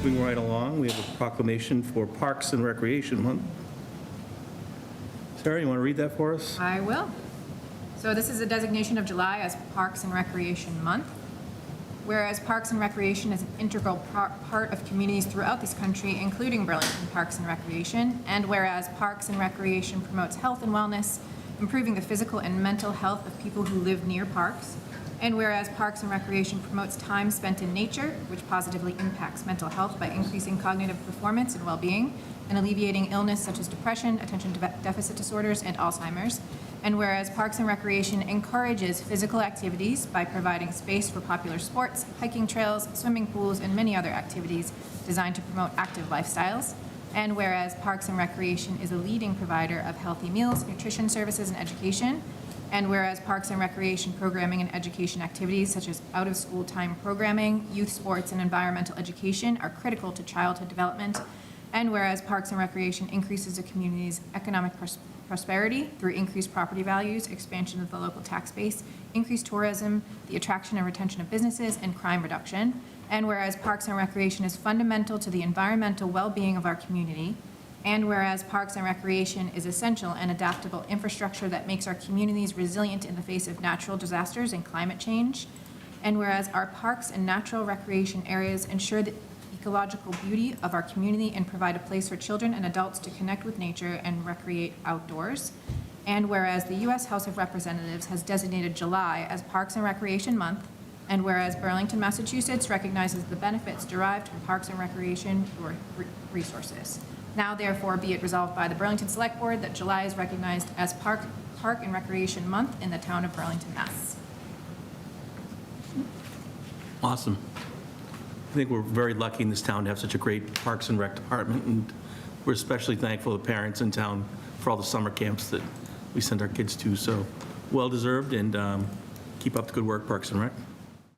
Moving right along, we have a proclamation for Parks and Recreation Month. Sarah, you want to read that for us? I will. So this is a designation of July as Parks and Recreation Month. Whereas Parks and Recreation is an integral part of communities throughout this country, including Burlington Parks and Recreation, and whereas Parks and Recreation promotes health and wellness, improving the physical and mental health of people who live near parks, and whereas Parks and Recreation promotes time spent in nature, which positively impacts mental health by increasing cognitive performance and well-being, and alleviating illness such as depression, attention deficit disorders, and Alzheimer's. And whereas Parks and Recreation encourages physical activities by providing space for popular sports, hiking trails, swimming pools, and many other activities designed to promote active lifestyles. And whereas Parks and Recreation is a leading provider of healthy meals, nutrition services, and education. And whereas Parks and Recreation programming and education activities such as out-of-school time programming, youth sports, and environmental education are critical to childhood development. And whereas Parks and Recreation increases a community's economic prosperity through increased property values, expansion of the local tax base, increased tourism, the attraction and retention of businesses, and crime reduction. And whereas Parks and Recreation is fundamental to the environmental well-being of our community. And whereas Parks and Recreation is essential and adaptable infrastructure that makes our communities resilient in the face of natural disasters and climate change. And whereas our parks and natural recreation areas ensure the ecological beauty of our community and provide a place for children and adults to connect with nature and recreate outdoors. And whereas the U.S. House of Representatives has designated July as Parks and Recreation Month, and whereas Burlington, Massachusetts recognizes the benefits derived from parks and recreation resources. Now therefore be it resolved by the Burlington Select Board that July is recognized as Park and Recreation Month in the town of Burlington, Mass. Awesome. I think we're very lucky in this town to have such a great Parks and Rec department, and we're especially thankful to parents in town for all the summer camps that we send our kids to. So well-deserved, and keep up the good work, Parks and Rec.